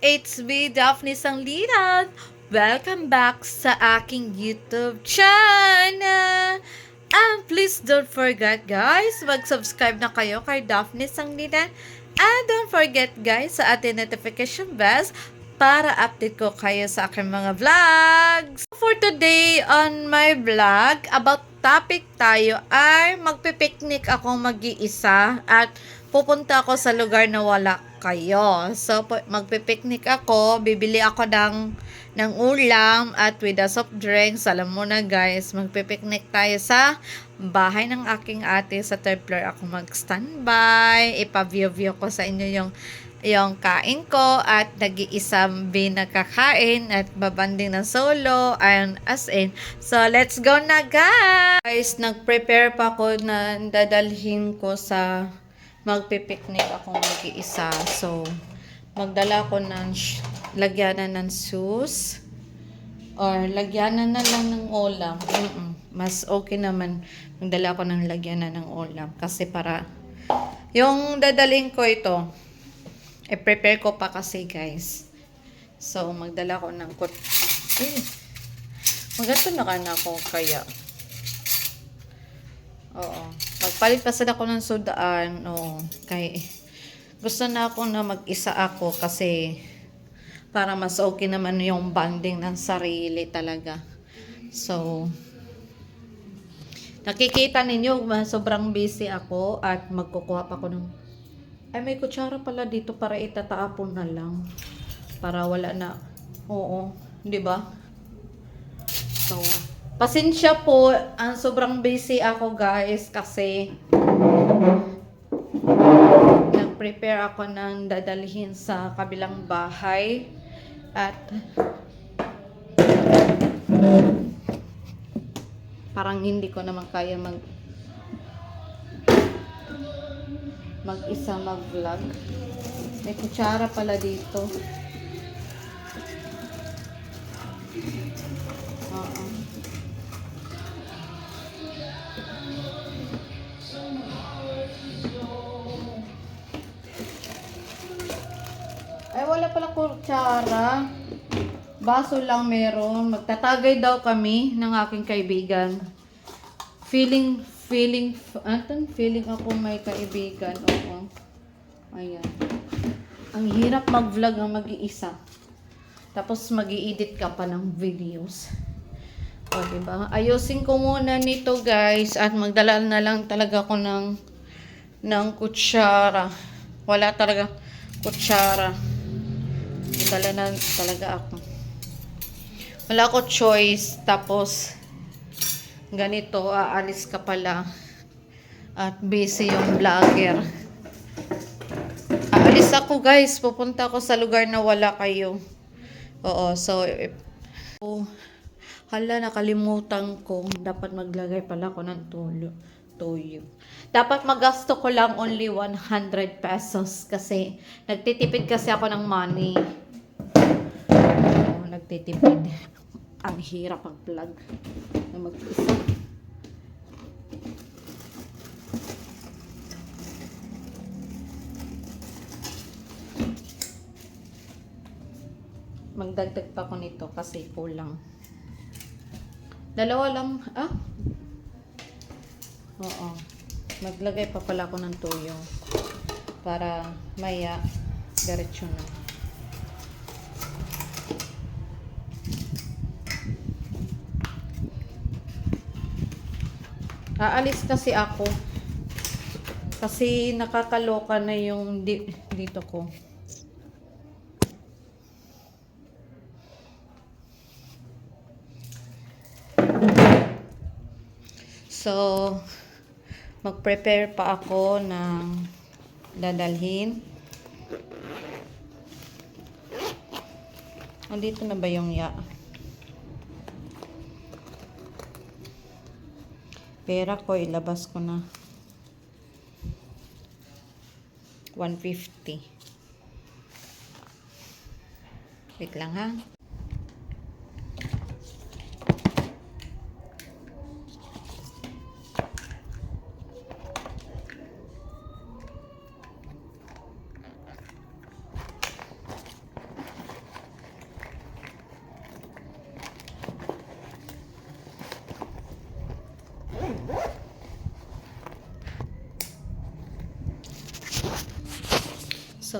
It's me, Daphne Sangliran. Welcome back sa aking YouTube channel. And please don't forget guys, mag-subscribe na kayo kay Daphne Sangliran. And don't forget guys sa ating notification bells para update ko kayo sa aking mga vlogs. For today on my vlog, about topic tayo ay magpipiknik ako mag-iisa at pupunta ako sa lugar na wala kayo. So, magpipiknik ako, bibili ako ng ulam at with a soft drinks. Alam mo na guys, magpipiknik tayo sa bahay ng aking ate sa third floor. Ako mag-standby, ipa-view ko sa inyo yung kain ko at nag-iisang binakakain at babanding ng solo and as in. So, let's go na guys! Nag-prepare pa ako na dadalhin ko sa magpipiknik ako mag-iisa. So, magdala ko ng lagyanan ng shoes or lagyanan na lang ng ulam. Mas okay naman magdala ko ng lagyanan ng ulam kasi para yung dadalhin ko ito i-prepare ko pa kasi guys. So, magdala ko ng magato na ka na ako kaya. Oo. Magpalit pa sila ko ng sudaan. Oo. Kay gusto na ako na mag-isa ako kasi para mas okay naman yung bonding ng sarili talaga. So, nakikita ninyo, sobrang busy ako at magkukuha pa ako ng may kutsara pala dito para itatapon na lang. Para wala na. Oo. Di ba? So, pasensya po. Sobrang busy ako guys kasi nag-prepare ako ng dadalhin sa kabilang bahay. At parang hindi ko naman kaya mag-isa mag-vlog. May kutsara pala dito. Ay, wala pala kutsara. Baso lang meron. Magtatagay daw kami ng aking kaibigan. Feeling ako may kaibigan. Oo. Ayan. Ang hirap mag-vlog ng mag-iisa. Tapos mag-i-edit ka pa ng videos. O, diba? Ayusin ko muna nito, guys. At magdala na lang talaga ako ng kutsara. Wala talaga kutsara. Magdala na talaga ako. Wala ko choice. Tapos ganito, aalis ka pala at busy yung vlogger. Aalis ako guys, pupunta ako sa lugar na wala kayo. Oo, so hala, nakalimutan ko, dapat maglagay pala ako ng toyo. Dapat magasto ko lang only 100 pesos kasi nagtitipid kasi ako ng money. Oo, nagtitipid. Ang hirap mag-vlog na mag-isa. Magdagdag pa ko nito kasi kulang. Dalawa lang. Oo. Maglagay pa pala ako ng toyo para maya diretso na. Aalis kasi ako. Kasi nakakaloka na yung dito ko. So, mag-prepare pa ako ng dadalhin. Andito na ba yung pera ko, ilabas ko na 150. Wait lang ha.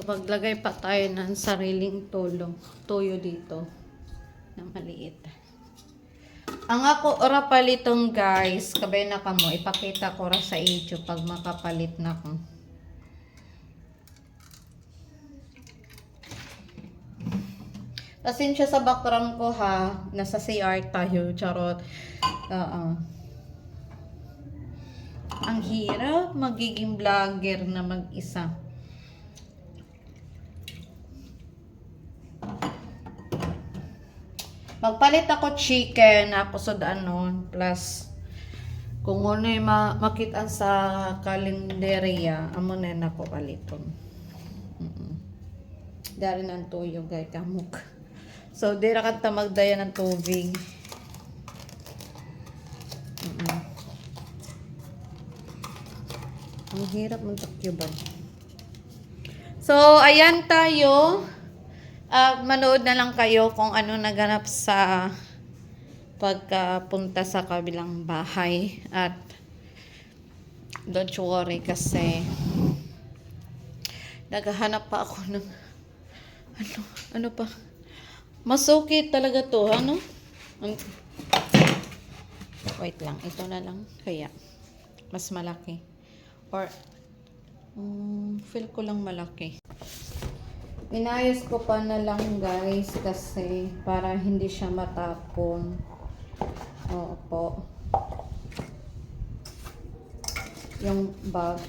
So, maglagay pa tayo ng sariling toyo dito na maliit. Ang ako ora palitong guys, kabay na kamo, ipakita ko ra sa YouTube pag makapalit na ko. Pasensya sa background ko ha, nasa CR tayo, charot. Ang hirap magiging vlogger na mag-isa. Magpalit ako chicken, ako sa plus kung ano yung makita sa kalenderya, amo na ako paliton. Dari ng tuyo guys, kamuk. So, di ra kanta magdaya ng tubig. Ang hirap mong takyuban. So, ayan tayo. Manood na lang kayo kung ano naganap sa pagpunta sa kabilang bahay. At don't worry kasi naghahanap pa ako ng ano pa. Masukit talaga to, ano? Wait lang, ito na lang. Kaya, mas malaki. Or, feel ko lang malaki. Inayos ko pa na lang guys kasi para hindi siya matapon. Opo. Yung bag.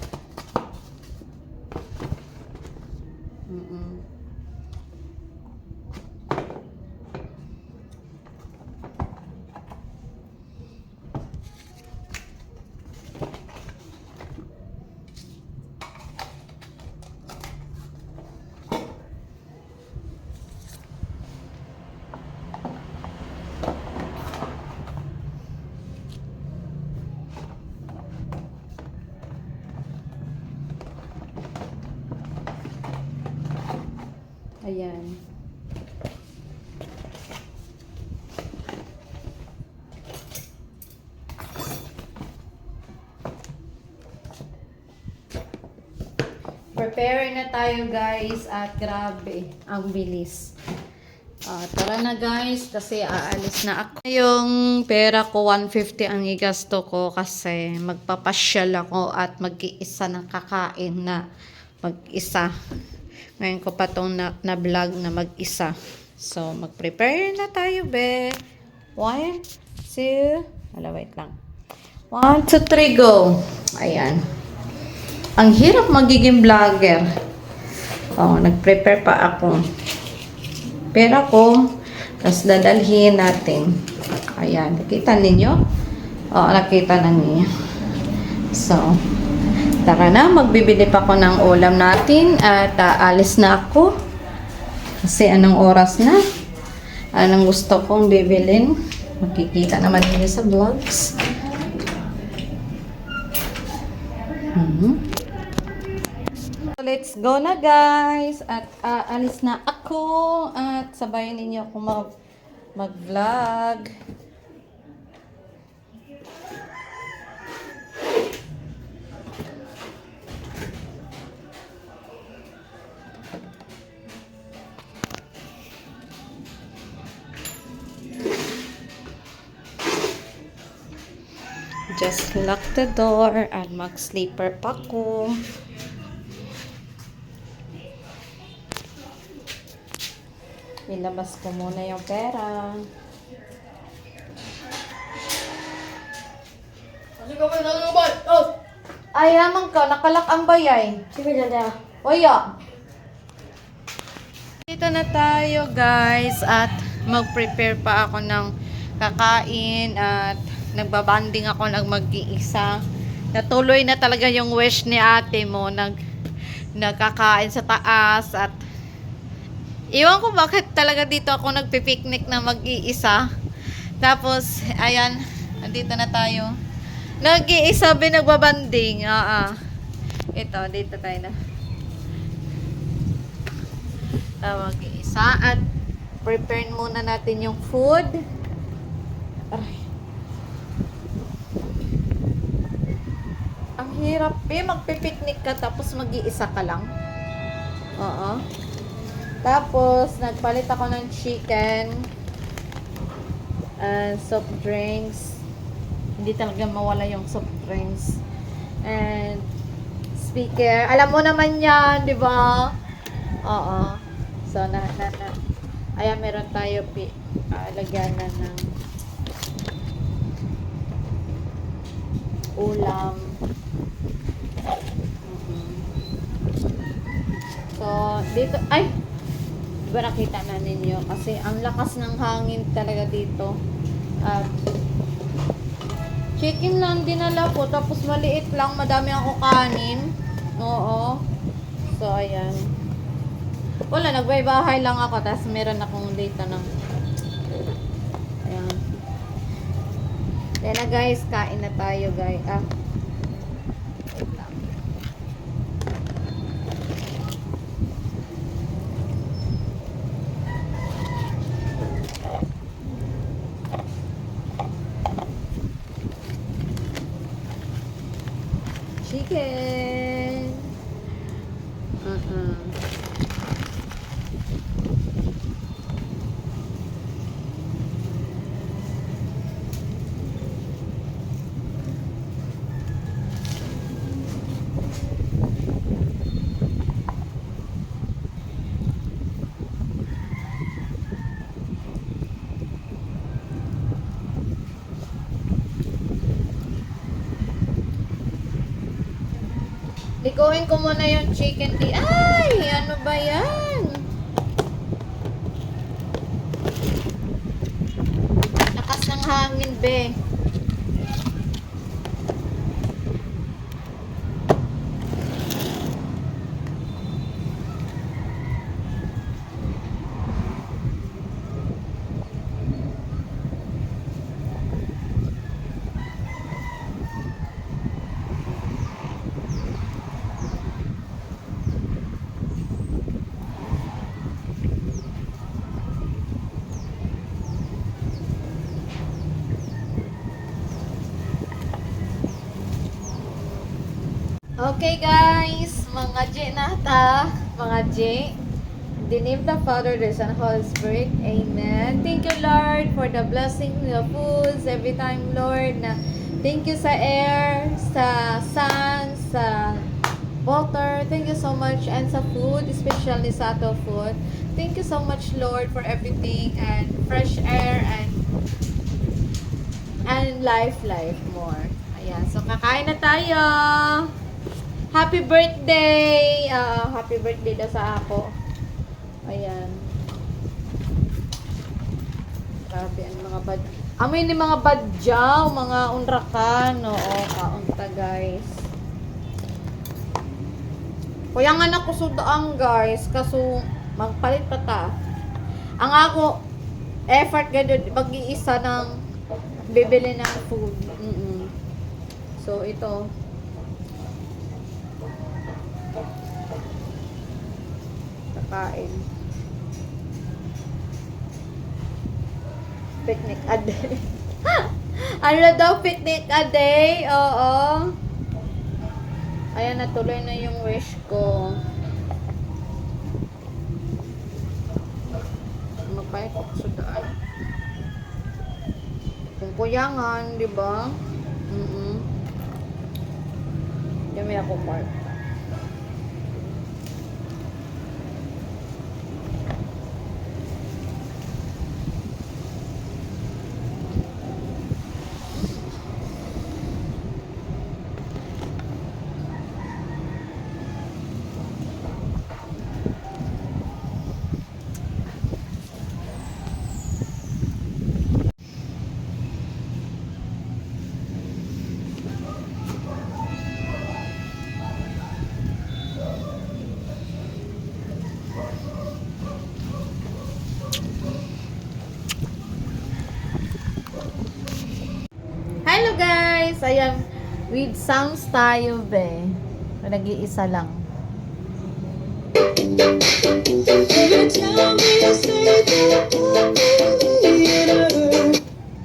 Ayan. Prepare na tayo guys at grabe, ang bilis. Tara na guys kasi aalis na ako. Yung pera ko 150 ang igasto ko kasi magpapasyal ako at mag-iisa ng kakain na mag-isa. Ngayon ko pa itong na-vlog na mag-isa. So, mag-prepare na tayo, be. 1, 2, wait lang. 1, 2, 3, go. Ayan. Ang hirap magiging vlogger. Nag-prepare pa ako. Pera ko, tapos dadalhin natin. Ayan, nakita ninyo? Nakita na ninyo. So, tara na, magbibili pa ako ng ulam natin at aalis na ako. Kasi anong oras na? Anong gusto kong bibilin? Makikita naman niyo sa vlogs. So, let's go na guys. At aalis na ako. At sabayan ninyo ako mag-vlog. Just lock the door at mag-sleeper pa ko. Ilabas ko muna yung pera. Ay, hamang ka. Nakalak ang bayay. Sige, dada. Oya. Dito na tayo guys at mag-prepare pa ako ng kakain at nagbabanding ako mag-iisa. Natuloy na talaga yung wish ni ate mo nagkakain sa taas at iwan ko bakit talaga dito ako nagpipiknik na mag-iisa. Tapos ayan, andito na tayo. Nag-iisa nagbabanding. Ito, dito tayo na. Mag-iisa at prepare muna natin yung food. Aray. Ang hirap magpipiknik ka tapos mag-iisa ka lang. Oo. Tapos, nagpalit ako ng chicken and soft drinks. Hindi talaga mawala yung soft drinks. And speaker. Alam mo naman yan, di ba? Oo. So, ayan, meron tayo lagyan na ng ulam. So, dito, ay! Diba nakita na ninyo? Kasi ang lakas ng hangin talaga dito. Chicken lang dinala ko. Tapos maliit lang. Madami ako kanin. Oo. So, ayan. Wala, nagbaybahay lang ako. Tapos meron akong data ng ayan. Then na guys, kain na tayo guys. Wait lang. Chicken. Likuin ko muna yung chicken di. Ay! Ano ba yan? Lakas ng hangin, be. Okay guys, mga J nata, mga J. In the name of the Father, the Son, and Holy Spirit. Amen. Thank you Lord for the blessing, the foods every time Lord. Na thank you sa air, sa sun, sa water. Thank you so much and sa food, especially sa ato food. Thank you so much Lord for everything and fresh air and life more. Ayan, so kakain na tayo. Happy birthday! Happy birthday daw sa ako. Ayan. Grabe, ang mga bad... Amoy ni mga badyaw, mga unrakan. Oo, kaunta guys. Kuya nga na kusudaan guys. Kaso, magpalit pa ta. Ang ako, effort ganun, mag-iisa ng bibili ng food. So, ito. Kain. Picnic a day. Ano daw picnic a day? Oo. Ayan, natuloy na yung wish ko. Magpahit ako sa daan. Kung kuyangan, di ba? Yung may ako park. Hello guys! Ayan, with sounds tayo be. Nag-iisa lang.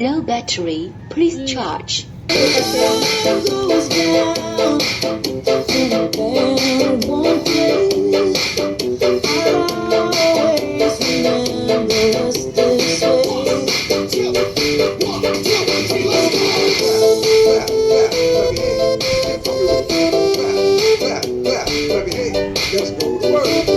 Low battery, please charge. always remember us this way. Let's go to work. Clap, clap, clap, clap your hands. Get funky with it. Clap, clap, clap, clap your hands. Let's go to work.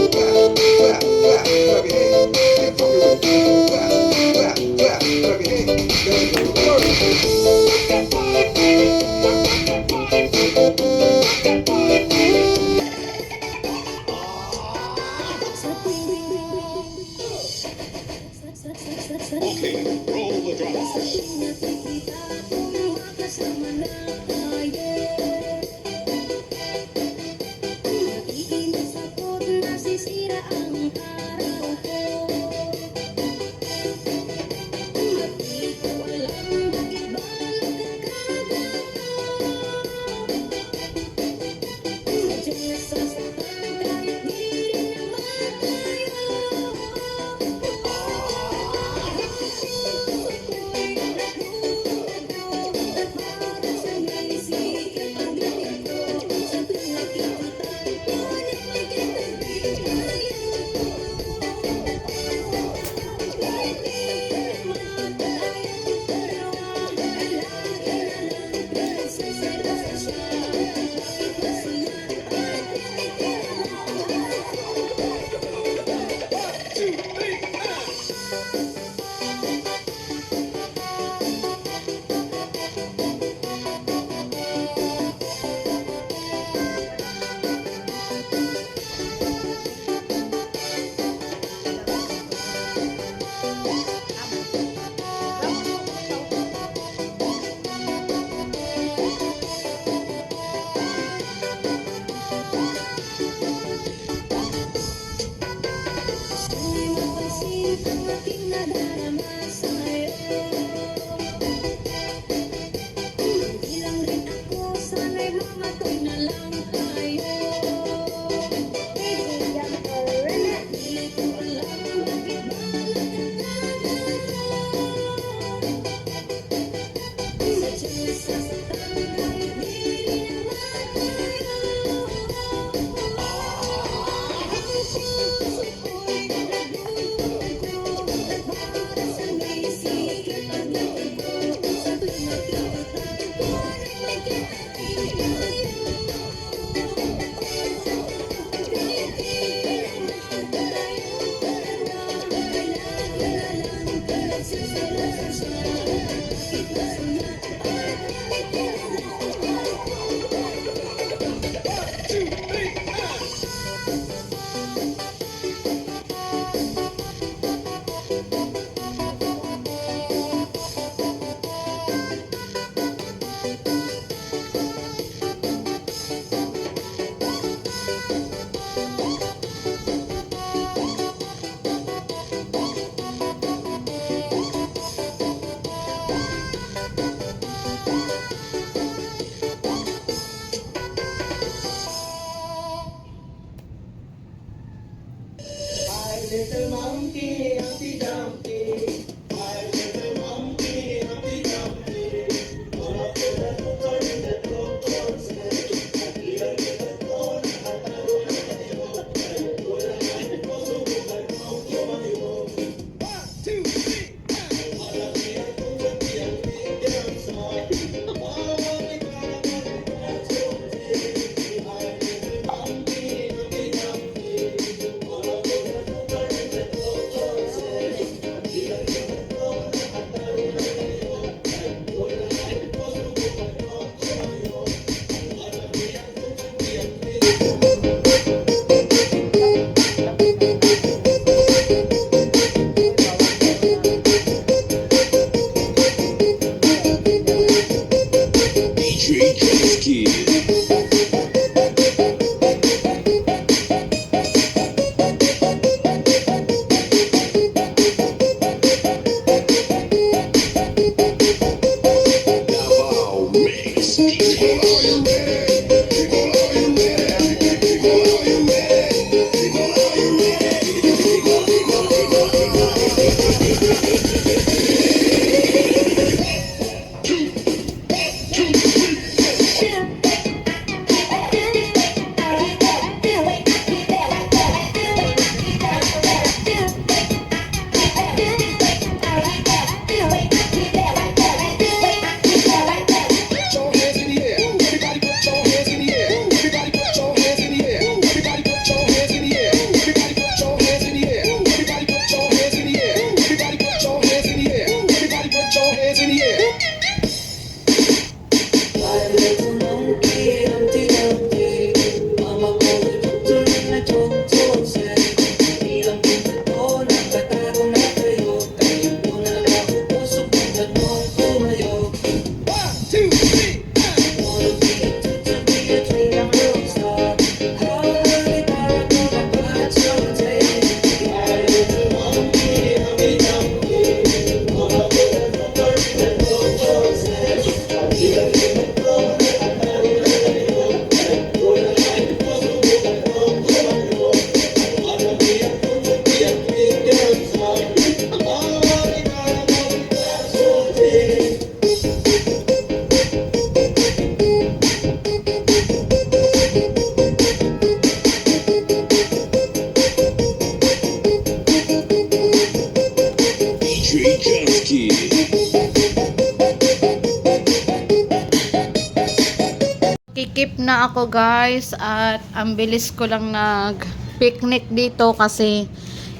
na ako guys at ang bilis ko lang nag-picnic dito kasi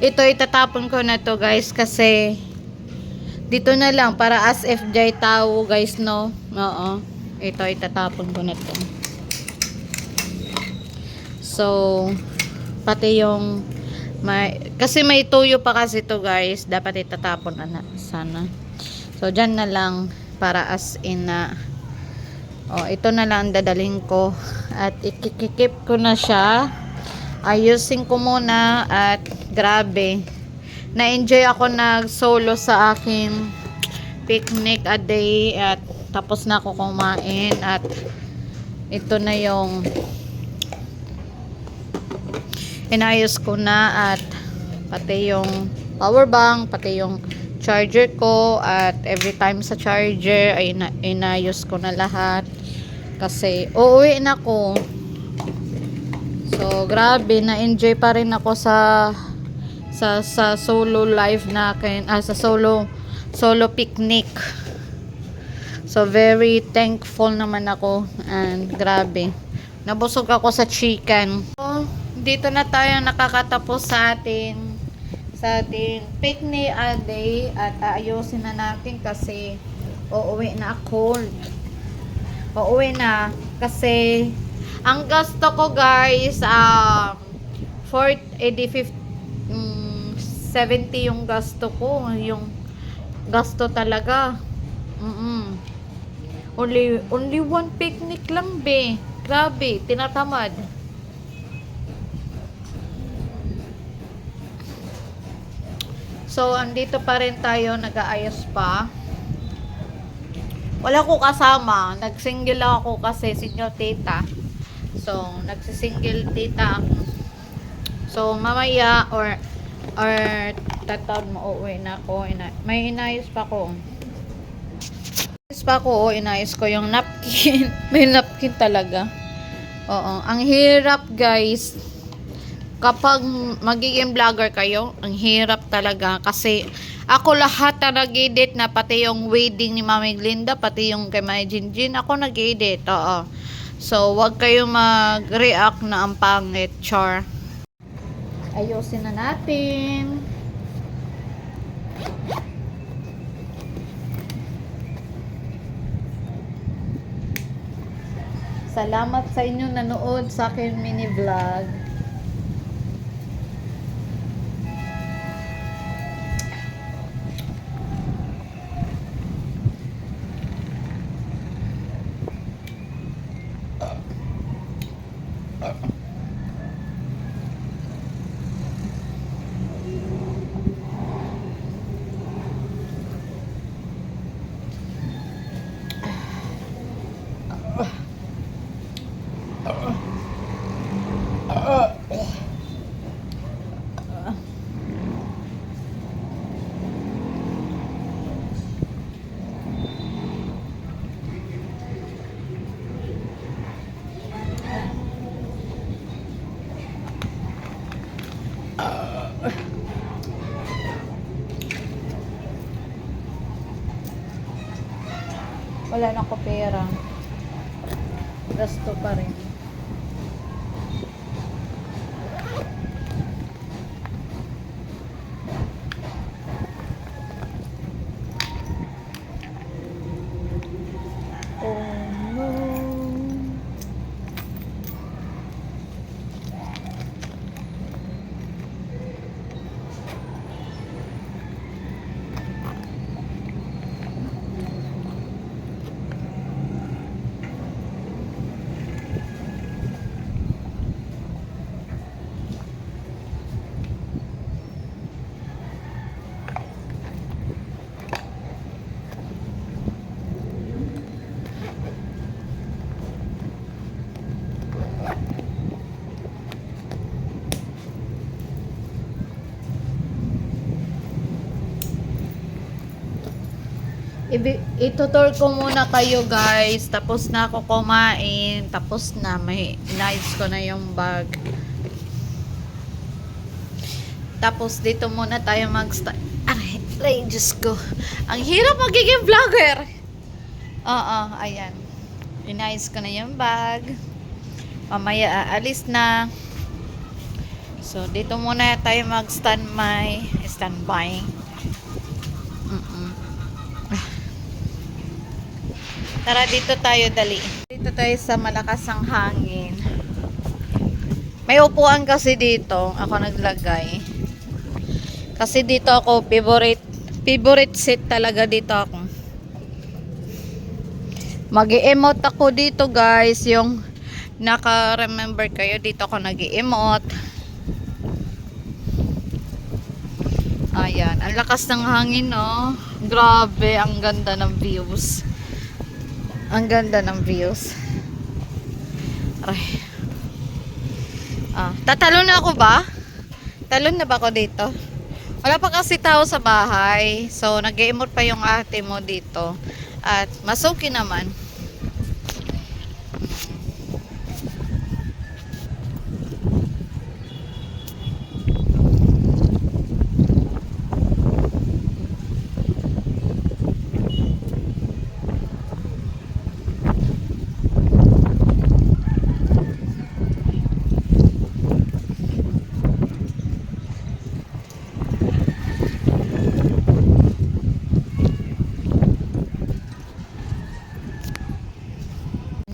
ito itatapon ko na to guys kasi dito na lang para as if jay tao guys no. Oo. Ito itatapon ko na to. So pati yung kasi may tuyo pa kasi to guys, dapat itatapon na sana. So dyan na lang para as in na ito na lang dadalhin ko at ikikip ko na siya. Ayusin ko muna at grabe. Na-enjoy ako nag-solo sa aking picnic a day at tapos na ako kumain at ito na yung inayos ko na at pati yung power bank, pati yung charger ko at every time sa charger ay inayos ko na lahat kasi uuwi na ako. So grabe, na-enjoy pa rin ako sa solo life na sa solo picnic. So very thankful naman ako and grabe. Nabusog ako sa chicken. So, dito na tayo nakakatapos sa ating picnic a day at aayusin na natin kasi uuwi na ako. Uuwi na kasi ang gasto ko guys 70 yung gasto ko, yung gasto talaga. Only one picnic lang be. Grabe, tinatamad. So andito pa rin tayo, nag-aayos pa. Wala ko kasama, nagsingle ako kasi single tita. So, nagsisingle tita ako. So, mamaya or tatawad mo uuwi na ako. May inayos pa ko. Inayos ko yung napkin. May napkin talaga. Oo, ang hirap guys. Kapag magiging vlogger kayo, ang hirap talaga kasi ako lahat na nag-edit na pati yung wedding ni Mami Glinda, pati yung kay Mami Jinjin, ako nag-edit. Oo. So, wag kayong mag-react na ang pangit, char. Ayusin na natin. Salamat sa inyo nanood sa aking mini vlog. Wala na ko pera. Gasto pa rin. Oh no. Itutur ko muna kayo guys, tapos na ako kumain, tapos na, may inayos ko na yung bag. Tapos dito muna tayo mag-start. Ay, Diyos ko, ang hirap magiging vlogger. Oo, ayan, inayos ko na yung bag. Mamaya aalis na. So, dito muna tayo mag-standby. Standby. Tara, dito tayo, dali. Dito tayo sa malakas ang hangin. May upuan kasi dito. Ako naglagay. Kasi dito ako, favorite seat talaga dito ako. Mag-i-emote ako dito, guys. Yung naka-remember kayo, dito ako nag-i-emote. Ayan. Ang lakas ng hangin, no? Grabe, ang ganda ng views. Ang ganda ng views. Aray. Tatalon na ako ba? Talon na ba ako dito? Wala pa kasi tao sa bahay. So, nag-i-emote pa yung ate mo dito. At masuki naman.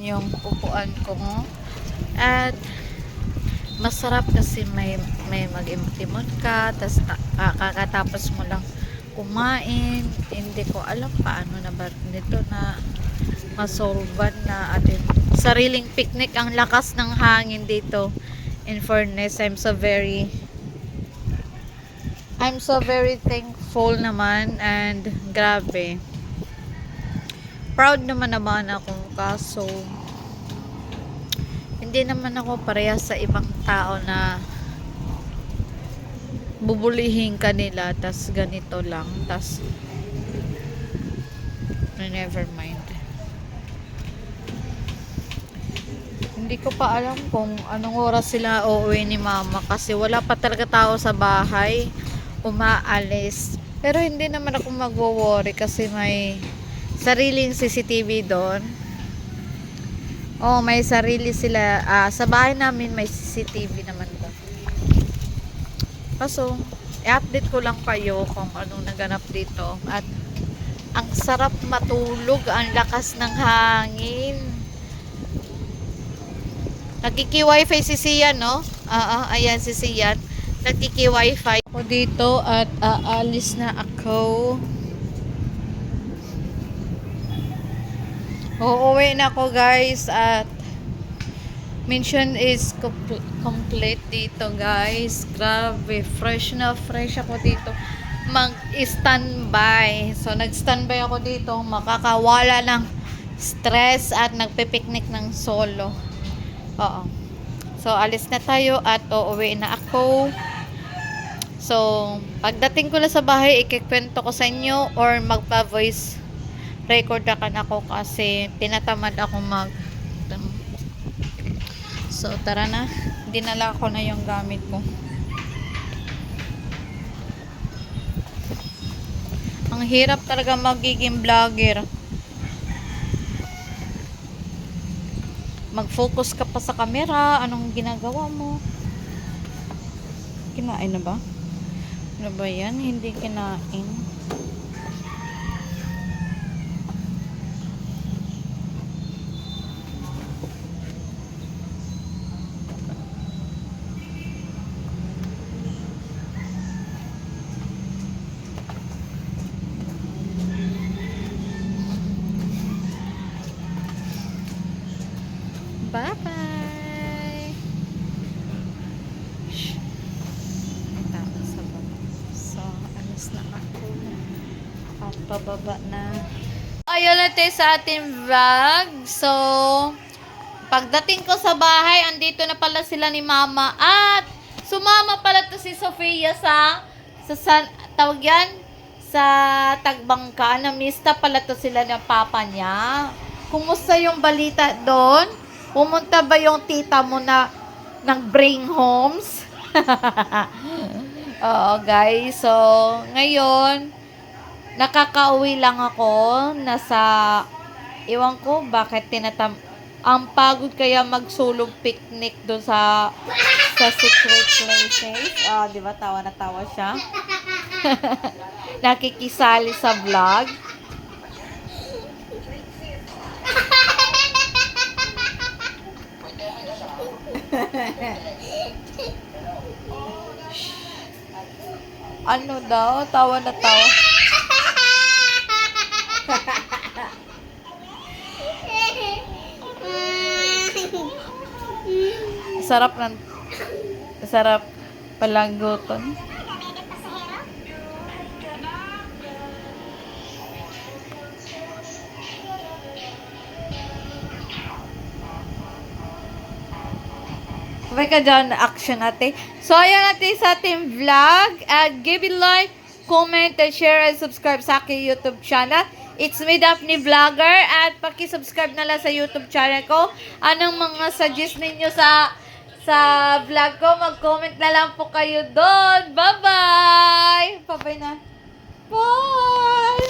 Yung upuan ko. At masarap kasi may mag-imot ka, tas kakatapos mo lang kumain. Hindi ko alam paano na ba nito na masolvan na atin sariling picnic. Ang lakas ng hangin dito. In fairness, I'm so very thankful naman, and grabe. Proud naman ako, kaso hindi naman ako parehas sa ibang tao na bubulihin kanila tas ganito lang, tas never mind. Hindi ko pa alam kung anong oras sila uuwi ni mama kasi wala pa talaga tao sa bahay, umaalis. Pero hindi naman ako magwo-worry kasi may sariling CCTV doon. Oh, may sarili sila. Sa bahay namin may CCTV naman doon. Kaso, i-update ko lang kayo kung anong naganap dito. At ang sarap matulog, ang lakas ng hangin. Nagkiki-wifi si Sian, no? Ayan si Sian. Nagkiki-wifi ako dito at aalis na ako. Uuwi na ako, guys, at mission is complete dito, guys. Grabe, fresh na fresh ako dito mag-standby. So nag-standby ako dito, makakawala ng stress at nagpe-picnic ng solo. Oo. So alis na tayo at uuwi na ako. So pagdating ko na sa bahay, ikikwento ko sa inyo or magpa-voice record ako kasi tinatamad ako so tara na, dinala ko na yung gamit ko. Ang hirap talaga magiging vlogger, mag-focus ka pa sa camera. Anong ginagawa mo? Kinain na ba? Ano ba yan? Hindi kinain. Bye-bye! Tama sa baba. So, alis na ako. At pababa na. Ayun na tayo sa ating vlog. So, pagdating ko sa bahay, andito na pala sila ni Mama. At, sumama pala to si Sofia sa tawag yan? Sa Tagbangka. Namista pala to sila ng papa niya. Kumusta yung balita doon? Pumunta ba yung tita mo na nag-bring homes? Oo, guys. So, ngayon, nakakauwi lang ako. Nasa, iwan ko, bakit Ang pagod kaya mag-solo picnic doon sa secret places. Ah, di ba? Tawa na tawa siya. Nakikisali sa vlog. Ano daw? Tawa na tawa. Sarap palangguton. Okay ka dyan, action natin. So, ayan natin sa ating vlog. Give it like, comment, and share, and subscribe sa aking YouTube channel. It's me, Daphne Vlogger. At paki-subscribe na lang sa YouTube channel ko. Anong mga suggest ninyo sa vlog ko? Mag-comment na lang po kayo doon. Bye-bye! Bye-bye na. Bye!